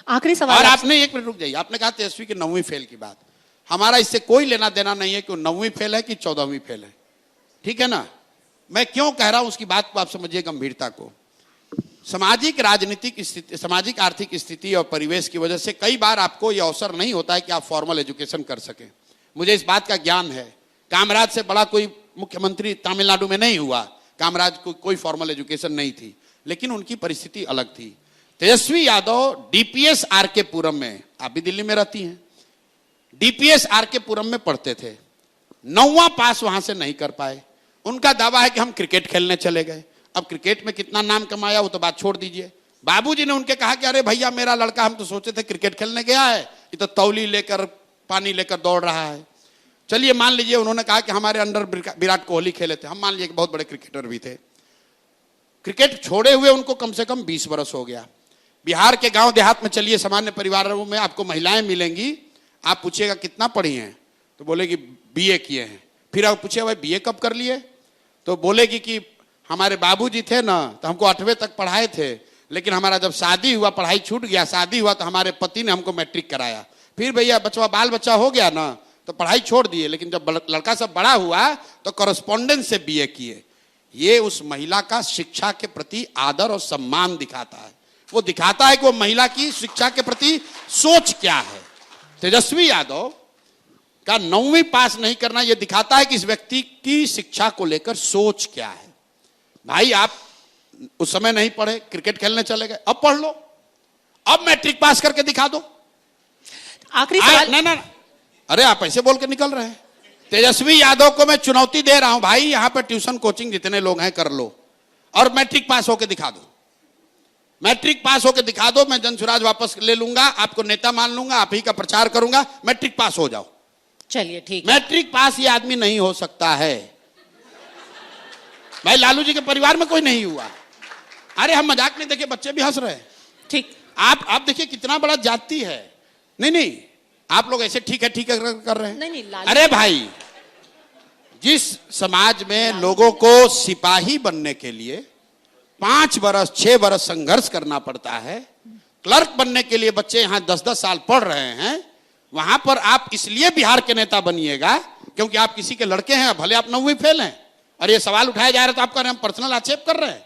आखिरी सवाल। और आपने एक मिनट रुक जाइए, आपने कहा तेजस्वी की 9वीं फेल की बात, हमारा इससे कोई लेना देना नहीं है कि वो 9वीं फेल है कि 14वीं फेल है, ठीक है ना। मैं क्यों कह रहा हूं उसकी बात को आप समझिए गंभीरता को। सामाजिक राजनीतिक स्थिति, सामाजिक आर्थिक स्थिति और परिवेश की वजह से कई बार आपको यह अवसर नहीं होता है कि आप फॉर्मल एजुकेशन कर सकें। मुझे इस बात का ज्ञान है। कामराज से बड़ा कोई मुख्यमंत्री तमिलनाडु में नहीं हुआ, कामराज को कोई फॉर्मल एजुकेशन नहीं थी, लेकिन उनकी परिस्थिति अलग थी। तेजस्वी यादव डीपीएस आरके पुरम में, आप भी दिल्ली में रहती हैं, डीपीएस आरके पुरम में पढ़ते थे, 9वां पास वहां से नहीं कर पाए। उनका दावा है कि हम क्रिकेट खेलने चले गए। अब क्रिकेट में कितना नाम कमाया वो तो बात छोड़ दीजिए। बाबूजी ने उनके कहा कि अरे भैया मेरा लड़का, हम तो सोचे थे क्रिकेट खेलने गया है, ये तो तौली लेकर पानी लेकर दौड़ रहा है। चलिए मान लीजिए उन्होंने कहा कि हमारे अंडर विराट कोहली खेले थे, हम मान लीजिए कि बहुत बड़े क्रिकेटर भी थे। क्रिकेट छोड़े हुए उनको कम से कम 20 वर्ष हो गया। बिहार के गांव देहात में चलिए, सामान्य परिवारों में आपको महिलाएं मिलेंगी, आप पूछिएगा कितना पढ़ी हैं तो बोलेगी बीए किए हैं। फिर आप पूछिए भाई बीए कब कर लिए तो बोलेगी कि हमारे बाबूजी थे ना तो हमको 8वीं तक पढ़ाए थे, लेकिन हमारा जब शादी हुआ पढ़ाई छूट गया, शादी हुआ तो हमारे पति ने हमको मैट्रिक कराया, फिर भैया बचवा बाल बच्चा हो गया ना तो पढ़ाई छोड़ दिए, लेकिन जब लड़का सब बड़ा हुआ तो कॉरेस्पॉन्डेंस से बीए किए। ये उस महिला का शिक्षा के प्रति आदर और सम्मान दिखाता है, वो दिखाता है कि वो महिला की शिक्षा के प्रति सोच क्या है। तेजस्वी यादव का 9वीं पास नहीं करना यह दिखाता है कि इस व्यक्ति की शिक्षा को लेकर सोच क्या है। भाई आप उस समय नहीं पढ़े, क्रिकेट खेलने चले गए, अब पढ़ लो, अब मैट्रिक पास करके दिखा दो। आखिरी सवाल। ना, अरे आप ऐसे बोल के निकल रहे हैं। तेजस्वी यादव को मैं चुनौती दे रहा हूं, भाई यहां पर ट्यूशन कोचिंग जितने लोग हैं कर लो और मैट्रिक पास होके दिखा दो, मैट्रिक पास होके दिखा दो। मैं जनसुराज वापस ले लूंगा, आपको नेता मान लूंगा, आप ही का प्रचार करूंगा, मैट्रिक पास हो जाओ। चलिए ठीक, मैट्रिक पास ये आदमी नहीं हो सकता है। भाई लालू जी के परिवार में कोई नहीं हुआ। अरे हम मजाक नहीं, देखिए बच्चे भी हंस रहे हैं। ठीक, आप देखिए कितना बड़ा जाति है। नहीं आप लोग ऐसे ठीक है कर रहे हैं। नहीं, अरे भाई जिस समाज में लोगों को सिपाही बनने के लिए 5 वर्ष 6 वर्ष संघर्ष करना पड़ता है, क्लर्क बनने के लिए बच्चे यहां 10-10 साल पढ़ रहे हैं, वहां पर आप इसलिए बिहार के नेता बनिएगा क्योंकि आप किसी के लड़के हैं, भले आप 9वीं फेल हैं। और ये सवाल उठाया जा रहा है तो आप कह रहे हैं हम पर्सनल आक्षेप कर रहे हैं।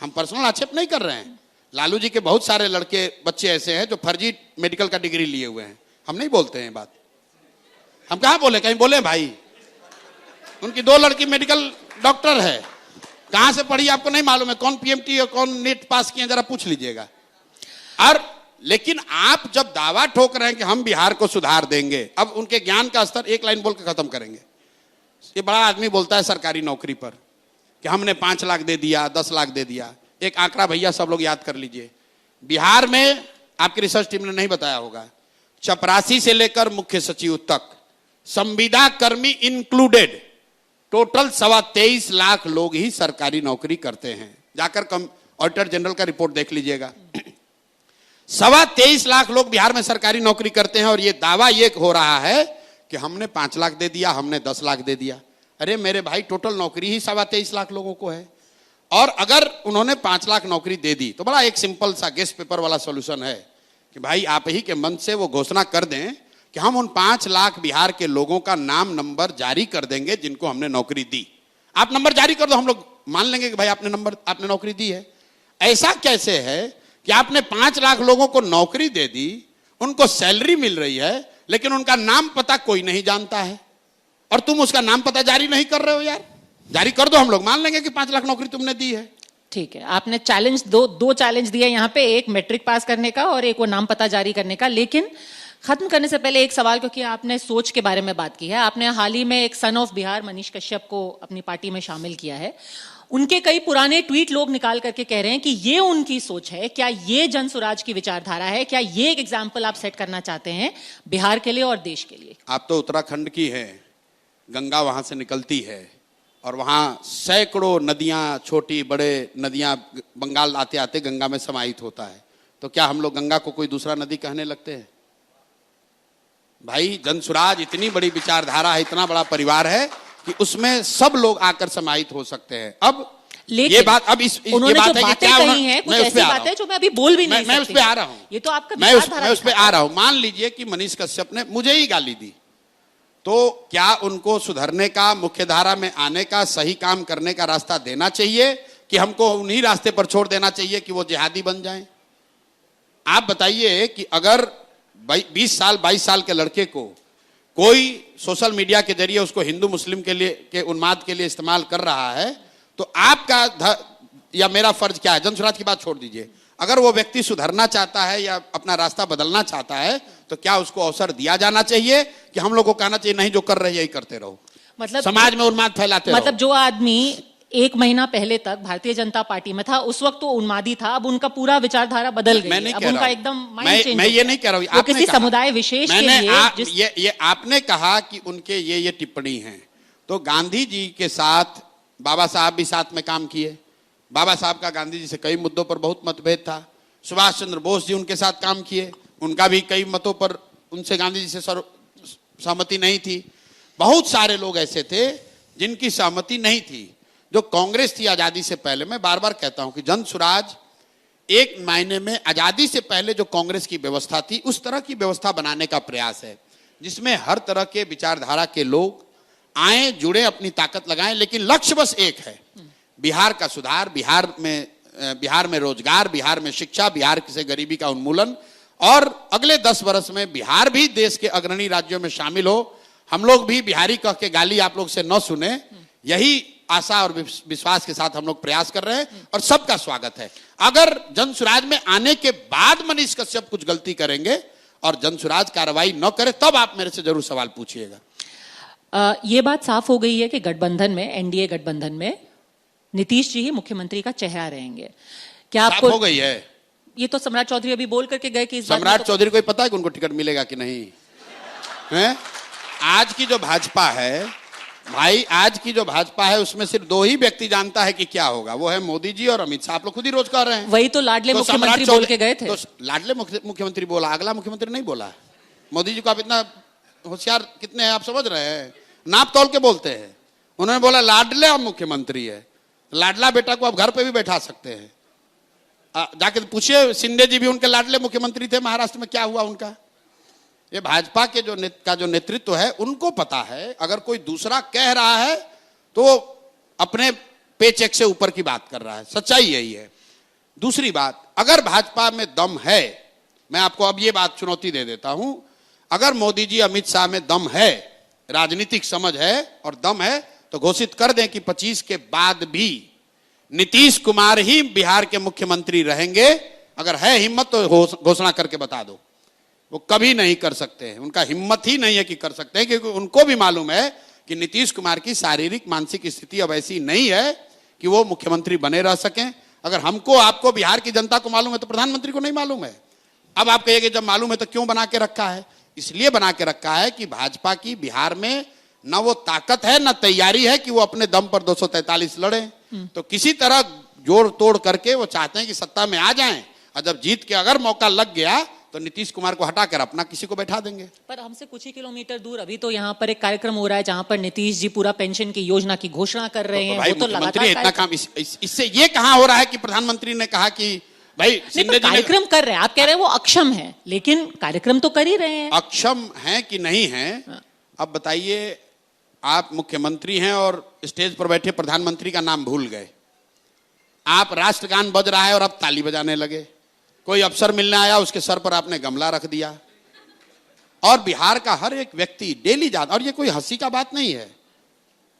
हम पर्सनल आक्षेप नहीं कर रहे हैं। लालू जी के बहुत सारे लड़के बच्चे ऐसे हैं जो फर्जी मेडिकल का डिग्री लिए हुए हैं। हम नहीं बोलते हैं बात, हम कहां बोले, कहीं बोले भाई। उनकी 2 लड़की मेडिकल डॉक्टर है, कहां से पढ़ी आपको नहीं मालूम है, कौन पीएमटी और कौन नीट पास किए जरा पूछ लीजिएगा। और लेकिन आप जब दावा ठोक रहे हैं कि हम बिहार को सुधार देंगे, अब उनके ज्ञान का स्तर एक लाइन बोल के खत्म करेंगे। ये बड़ा आदमी बोलता है सरकारी नौकरी पर कि हमने 5 लाख दे दिया, 10 लाख दे दिया। एक आंकड़ा भैया सब लोग याद कर लीजिए, बिहार में आपकी रिसर्च टीम ने नहीं बताया होगा, चपरासी से लेकर मुख्य सचिव तक संविदा कर्मी इंक्लूडेड टोटल 23.25 लाख लोग ही सरकारी नौकरी करते हैं। जाकर ऑडिटर जनरल का रिपोर्ट देख लीजिएगा। 23.25 लाख लोग बिहार में सरकारी नौकरी करते हैं और ये दावा ये हो रहा है कि हमने 5 लाख दे दिया, हमने 10 लाख दे दिया। अरे मेरे भाई टोटल नौकरी ही 23.25 लाख लोगों को है। और अगर उन्होंने 5 लाख नौकरी दे दी तो बड़ा एक सिंपल सा गेस्ट पेपर वाला सॉल्यूशन है कि भाई आप ही के मन से वो घोषणा कर दें कि हम उन 5 लाख बिहार के लोगों का नाम नंबर जारी कर देंगे जिनको हमने नौकरी दी। आप नंबर जारी कर दो, हम लोग मान लेंगे कि भाई आपने नौकरी दी है। ऐसा कैसे है कि आपने 5 लाख लोगों को नौकरी दे दी, उनको सैलरी मिल रही है, लेकिन उनका नाम पता कोई नहीं जानता है, और तुम उसका नाम पता जारी नहीं कर रहे हो। यार जारी कर दो, हम लोग मान लेंगे कि 5 लाख नौकरी तुमने दी है। ठीक है, आपने चैलेंज दो चैलेंज दिए यहाँ पे, एक मैट्रिक पास करने का और एक वो नाम पता जारी करने का। लेकिन खत्म करने से पहले एक सवाल, क्योंकि आपने सोच के बारे में बात की है, आपने हाल ही में एक सन ऑफ बिहार मनीष कश्यप को अपनी पार्टी में शामिल किया है। उनके कई पुराने ट्वीट लोग निकाल करके कह रहे हैं कि ये उनकी सोच है। क्या ये जनसुराज की विचारधारा है? क्या ये एक एग्जाम्पल आप सेट करना चाहते हैं बिहार के लिए और देश के लिए? आप तो उत्तराखंड की है, गंगा वहां से निकलती है और वहां सैकड़ों नदियां, छोटी बड़े नदियां बंगाल आते आते गंगा में समाहित होता है। तो क्या हम लोग गंगा को कोई दूसरा नदी कहने लगते हैं? भाई जनसुराज इतनी बड़ी विचारधारा है, इतना बड़ा परिवार है कि उसमें सब लोग आकर समाहित हो सकते हैं। अब लेकिन ये बात अब उन्होंने ये बात जो है कि बातें क्या कही हैं कुछ मैं उस पे ऐसी आ रहा बातें हूं। जो मैं अभी बोल भी नहीं मैं उस सकती। पे आ रहा हूं। ये तो आपका मैं विचारधारा उस पे दिखाता आ है। रहा हूं। मान लीजिए कि मनीष कश्यप ने मुझे ही गाली दी, तो क्या उनको सुधरने का, मुख्य धारा में आने का, सही काम करने का रास्ता देना चाहिए कि हमको उन्हीं रास्ते पर छोड़ देना चाहिए कि वो जिहादी बन जाएं? आप बताइए कि अगर 20 साल 22 साल के लड़के को कोई सोशल मीडिया के जरिए उसको हिंदू मुस्लिम के लिए के उन्माद के लिए इस्तेमाल कर रहा है, तो आपका या मेरा फर्ज क्या है? जनसुराज की बात छोड़ दीजिए, अगर वो व्यक्ति सुधरना चाहता है या अपना रास्ता बदलना चाहता है तो क्या उसको अवसर दिया जाना चाहिए कि हम लोग को कहना चाहिए नहीं जो कर रहे हैं यही करते रहो, मतलब समाज में उन्माद फैलाते रहो? मतलब जो आदमी 1 महीना पहले तक भारतीय जनता पार्टी में था उस वक्त तो उन्मादी था, अब उनका पूरा विचारधारा बदल गई मैं है। नहीं अब कह रहा उनका हूं। एकदम माइंड चेंज मैं ये नहीं कह रहा हूं। वो किसी समुदाय विशेष के लिए ये आपने कहा कि उनके ये टिप्पणी है, तो गांधी जी के साथ बाबा साहब भी साथ में काम किए। बाबा साहब का गांधी जी से कई मुद्दों पर बहुत मतभेद था। सुभाष चंद्र बोस जी उनके साथ काम किए, उनका भी कई मतों पर उनसे गांधी जी से सहमति नहीं थी। बहुत सारे लोग ऐसे थे जिनकी सहमति नहीं थी। जो कांग्रेस थी आजादी से पहले, मैं बार बार कहता हूं कि जनसुराज एक मायने में आजादी से पहले जो कांग्रेस की व्यवस्था थी उस तरह की व्यवस्था बनाने का प्रयास है, जिसमें हर तरह के विचारधारा के लोग आए, जुड़े, अपनी ताकत लगाएं, लेकिन लक्ष्य बस एक है, बिहार का सुधार, बिहार में रोजगार, बिहार में शिक्षा, बिहार से गरीबी का उन्मूलन, और अगले 10 वर्ष में बिहार भी देश के अग्रणी राज्यों में शामिल हो। हम लोग भी बिहारी कह के गाली आप लोग से न सुने, यही आशा और विश्वास के साथ हम लोग प्रयास कर रहे हैं और सबका स्वागत है। अगर जनसुराज में आने के बाद मनीष कश्यप कुछ गलती करेंगे और जनसुराज कार्रवाई न करे तब आप मेरे से जरूर सवाल पूछिएगा। ये बात साफ हो गई है कि गठबंधन में, एनडीए गठबंधन में नीतीश जी ही मुख्यमंत्री का चेहरा रहेंगे। क्या आपको हो गई है? ये तो सम्राट चौधरी अभी बोल करके गए कि सम्राट चौधरी को पता है कि उनको टिकट मिलेगा कि नहीं है? आज की जो भाजपा है भाई, आज की जो भाजपा है उसमें सिर्फ 2 ही व्यक्ति जानता है कि क्या होगा, वो है मोदी जी और अमित शाह। आप लोग खुद ही रोज कह रहे हैं। वही तो लाडले मुख्यमंत्री बोल के गए थे। तो लाडले मुख्यमंत्री बोला, अगला मुख्यमंत्री नहीं बोला। मोदी जी को आप इतना होशियार कितने हैं आप समझ रहे हैं? नाप तोल के बोलते हैं। उन्होंने बोला लाडले अब मुख्यमंत्री है, लाडला बेटा को आप घर पे भी बैठा सकते हैं। जाके पूछिए, शिंदे जी भी उनके लाडले मुख्यमंत्री थे, महाराष्ट्र में क्या हुआ उनका? ये भाजपा के जो नेतृत्व है उनको पता है, अगर कोई दूसरा कह रहा है तो अपने पेचेक से ऊपर की बात कर रहा है। सच्चाई यही है। दूसरी बात, अगर भाजपा में दम है, मैं आपको अब ये बात चुनौती दे देता हूं, अगर मोदी जी अमित शाह में दम है, राजनीतिक समझ है और दम है, तो घोषित कर दें कि 25 के बाद भी नीतीश कुमार ही बिहार के मुख्यमंत्री रहेंगे। अगर है हिम्मत तो घोषणा करके बता दो। वो कभी नहीं कर सकते हैं, उनका हिम्मत ही नहीं है कि कर सकते हैं, क्योंकि उनको भी मालूम है कि नीतीश कुमार की शारीरिक मानसिक स्थिति अब ऐसी नहीं है कि वो मुख्यमंत्री बने रह सकें। अगर हमको, आपको, बिहार की जनता को मालूम है तो प्रधानमंत्री को नहीं मालूम है। अब आप कहिए कि जब मालूम है तो क्यों बना के रखा है? इसलिए बना के रखा है कि भाजपा की बिहार में न वो ताकत है न तैयारी है कि वो अपने दम पर 243 लड़े। तो किसी तरह जोड़ तोड़ करके वो चाहते हैं कि सत्ता में आ जाएं, और जब जीत के अगर मौका लग गया तो नीतीश कुमार को हटाकर अपना किसी को बैठा देंगे। पर हमसे कुछ ही किलोमीटर दूर अभी तो यहाँ पर एक कार्यक्रम हो रहा है जहाँ पर नीतीश जी पूरा पेंशन की योजना की घोषणा कर रहे हैं। भाई, वो तो लगातार इतना काम इससे ये कहां हो रहा है कि प्रधानमंत्री ने कहा कि भाई शिंदे जी कार्यक्रम कर रहे हैं। आप कह रहे हैं वो अक्षम है, लेकिन कार्यक्रम तो कर ही रहे हैं। अक्षम है कि नहीं है? अब बताइए, आप मुख्यमंत्री हैं और स्टेज पर बैठे प्रधानमंत्री का नाम भूल गए। आप राष्ट्रगान बज रहा है और आप ताली बजाने लगे। कोई अफसर मिलने आया, उसके सर पर आपने गमला रख दिया। और बिहार का हर एक व्यक्ति डेली जाता, और ये कोई हंसी का बात नहीं है,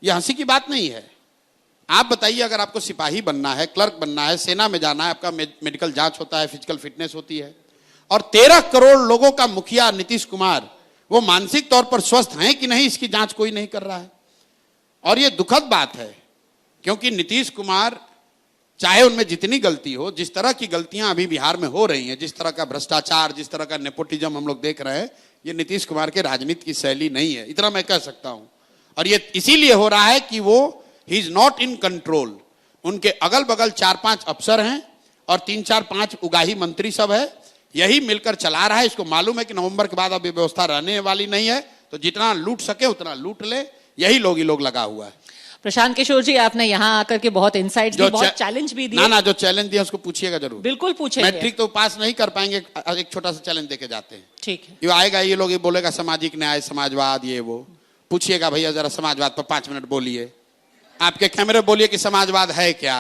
ये हंसी की बात नहीं है। आप बताइए, अगर आपको सिपाही बनना है, क्लर्क बनना है, सेना में जाना है, आपका मेडिकल जांच होता है, फिजिकल फिटनेस होती है, और 13 करोड़ लोगों का मुखिया नीतीश कुमार वो मानसिक तौर पर स्वस्थ हैं कि नहीं, इसकी जांच कोई नहीं कर रहा है। और ये दुखद बात है, क्योंकि नीतीश कुमार, चाहे उनमें जितनी गलती हो, जिस तरह की गलतियां अभी बिहार में हो रही हैं, जिस तरह का भ्रष्टाचार, जिस तरह का नेपोटिज्म हम लोग देख रहे हैं, ये नीतीश कुमार के राजनीति की शैली नहीं है, इतना मैं कह सकता हूं। और ये इसीलिए हो रहा है कि वो he is not in control. उनके अगल बगल 4-5 अफसर हैं और 3-4-5 उगाही मंत्री सब है, यही मिलकर चला रहा है। इसको मालूम है कि नवंबर के बाद अब ये व्यवस्था रहने वाली नहीं है, तो जितना लूट सके उतना लूट ले, यही लोग लगा हुआ है। प्रशांत किशोर जी, आपने यहाँ आकर के बहुत इंसाइट्स दी, बहुत चैलेंज भी दिए। ना जो चैलेंज दिया उसको पूछिएगा जरूर। बिल्कुल पूछेंगे। मैट्रिक तो पास नहीं कर पाएंगे, एक छोटा सा चैलेंज देके जाते हैं। ठीक है। ये आएगा, ये लोग ये बोलेगा सामाजिक न्याय, समाजवाद, ये वो पूछिएगा, भैया जरा समाजवाद पर 5 मिनट बोलिए, आपके कैमरे बोलिए कि समाजवाद है क्या,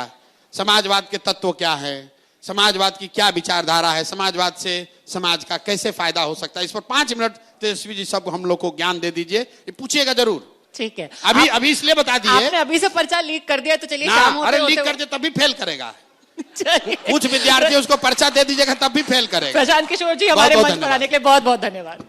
समाजवाद के तत्व क्या है, समाजवाद की क्या विचारधारा है, समाजवाद से समाज का कैसे फायदा हो सकता है। इस पर 5 मिनट तेजस्वी जी सब हम लोग को ज्ञान दे दीजिए, ये पूछिएगा जरूर। ठीक है। अभी इसलिए बता दिए, आपने अभी से पर्चा लीक कर दिया तो चलिए, अरे लीक कर दे तभी फेल करेगा। कुछ विद्यार्थी उसको पर्चा दे दीजिएगा तब भी फेल करेगा। प्रशांत किशोर जी, हमारे मंच पर आने के लिए बहुत बहुत धन्यवाद।